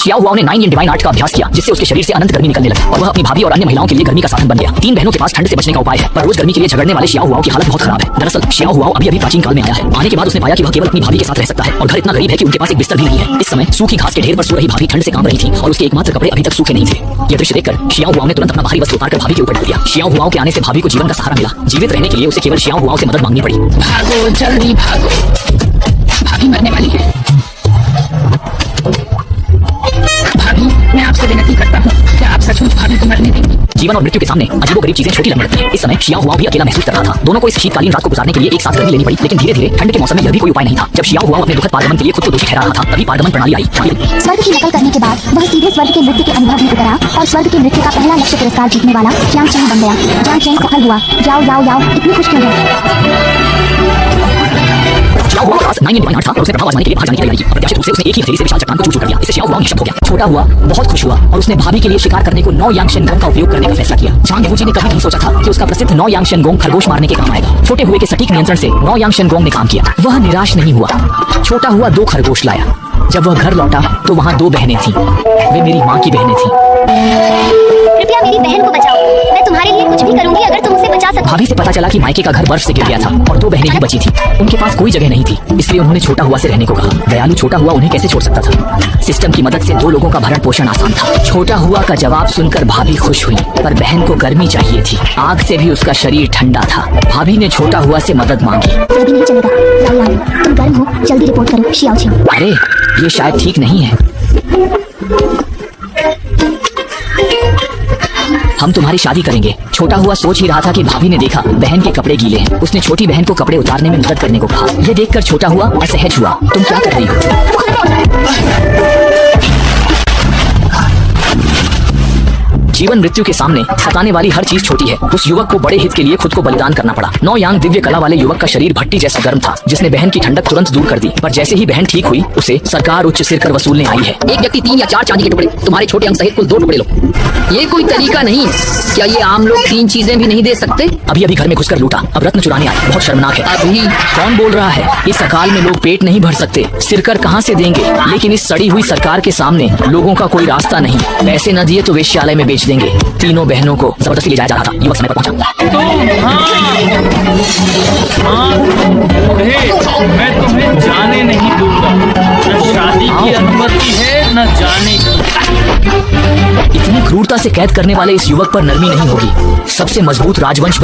Xiao हुआओ ने 9 yin divine art का अभ्यास किया, जिससे उसके शरीर से अनंत गर्मी निकलने लगी और वह अपनी भाभी और अन्य महिलाओं के लिए गर्मी का साधन बन गया। 3 बहनों के पास ठंड से बचने का उपाय है, पर रोज गर्मी के लिए झगड़ने वाले शियाओ हुआओ की हालत बहुत खराब है। दरअसल शियाओ हुआओ अभी प्राचीन काल में आया है। आने के बाद उसने पाया कि वह केवल अपनी भाभी के साथ रह सकता है और घर इतना गरीब है कि उनके पास एक बिस्तर भी नहीं है। इस समय सूखी घास के ढेर पर सो रही भाभी ठंड से कांप रही थी और उसके एकमात्र कपड़े अभी तक सूखे नहीं थे। यह दृश्य देखकर शियाओ हुआओ ने तुरंत अपना भारी वस्त्र उतारकर भाभी के ऊपर डाल दिया। शियाओ हुआओ के आने से भाभी को जीवन का सहारा मिला। जीवित रहने के लिए उसे केवल शियाओ हुआओ से मदद मांगनी पड़ी। भागो जल्दी भागो, भाभी मरने वाली है। भाभी, मैं आपसे विनती करता हूँ, क्या आप सचमुच भाभी को मरने देंगी? जीवन और मृत्यु के सामने अजीबोगरीब चीजें छोटी लगने लगती हैं। इस समय शियाओ हुआओ भी अकेला महसूस कर रहा था। दोनों को इस शीतकालीन रात को गुजारने के लिए एक साथ गर्मी लेनी पड़ी, लेकिन धीरे धीरे ठंड के मौसम में यह भी कोई उपाय नहीं था। जब शियाओ हुआओ अपने दुखद पारगमन के लिए खुद को दोषी ठहरा रहा था, तभी पारगमन प्रणाली आई। स्वर्ग की नकल करने के बाद वह सीधे स्वर्ग के नृत्य के अनुभव में उतरा और स्वर्ग के नृत्य का पहला लक्ष्य पुरस्कार जीतने वाला जियांग चेन बन गया। जियांग चेन सफल हुआ। जाओ जाओ जाओ, इतनी खुश क्यों है? शियाओ हुआओ के पास 9 yin डिवाइन आर्ट था और उसने प्रभाव आजमाने के लिए बाहर जाने की तैयारी की। अप्रत्याशित रूप से उसने एक ही हथेली से विशाल चट्टान को चूर कर दिया। इससे शियाओ हुआओ निशब्द हो गया। छोटा हुआ बहुत खुश हुआ और उसने भाभी के लिए शिकार करने को 9 यांग शेनगोंग का उपयोग करने का फैसला किया। झांग वूजी ने कभी नहीं सोचा था कि उसका प्रसिद्ध 9 यांग शेनगोंग खरगोश मारने के काम आएगा। छोटे हुए के सटीक नियंत्रण से 9 यांग शेनगोंग ने काम किया। वह निराश नहीं हुआ। छोटा हुआ 2 खरगोश लाया। जब वह घर लौटा तो वहाँ 2 बहनें थीं। वे मेरी माँ की बहनें थीं। कृपया मेरी बहन को बचाओ, मैं तुम्हारे लिए कुछ भी करूंगी अगर तुम उसे बचा सको। भाभी से पता चला कि मायके का घर बर्फ से गिर गया था और 2 बहनें ही बची थी। उनके पास कोई जगह नहीं थी, इसलिए उन्होंने छोटा हुआ से रहने को कहा। दयालु छोटा हुआ उन्हें कैसे छोड़ सकता था? सिस्टम की मदद से 2 लोगों का भरण पोषण आसान था। छोटा हुआ का जवाब सुनकर भाभी खुश हुई, पर बहन को गर्मी चाहिए थी। आग से भी उसका शरीर ठंडा था। भाभी ने छोटा हुआ से मदद मांगी। ये भी नहीं चलेगा, लाओ लाओ, तुम गर्म हो, जल्दी रिपोर्ट करो शियाओ चेन। अरे ये शायद ठीक नहीं है। हम तुम्हारी शादी करेंगे। छोटा हुआ सोच ही रहा था कि भाभी ने देखा बहन के कपड़े गीले हैं। उसने छोटी बहन को कपड़े उतारने में मदद करने को कहा। यह देखकर छोटा हुआ असहज हुआ। तुम क्या कर रही हो? जीवन मृत्यु के सामने सताने वाली हर चीज छोटी है। उस युवक को बड़े हित के लिए खुद को बलिदान करना पड़ा। 9 यांग दिव्य कला वाले युवक का शरीर भट्टी जैसा गर्म था, जिसने बहन की ठंडक तुरंत दूर कर दी। पर जैसे ही बहन ठीक हुई, उसे सरकार उच्च सिर कर वसूलने आई है। एक व्यक्ति 3 या 4 चांदी के टुकड़े, तुम्हारे छोटे अंग सहित कुल 2 टुकड़े लो। ये कोई तरीका नहीं। क्या ये आम लोग 3 चीजें भी नहीं दे सकते? अभी घर में घुसकर लूटा, अब रत्न चुराने आए। बहुत शर्मनाक है। अभी कौन बोल रहा है? इस अकाल में लोग पेट नहीं भर सकते, सिरकर कहाँ से देंगे? लेकिन इस सड़ी हुई सरकार के सामने लोगों का कोई रास्ता नहीं। पैसे न दिए तो वेश्यालय में बेच देंगे। तीनों बहनों को जबरदस्ती ले जाया जा रहा था। युवक समय पर पहुंचा। मैं तुम्हें जाने नहीं दूंगा। न शादी की अनुमति है न जाने की। इतनी क्रूरता से कैद करने वाले इस युवक पर नरमी नहीं होगी। सबसे मजबूत राजवंश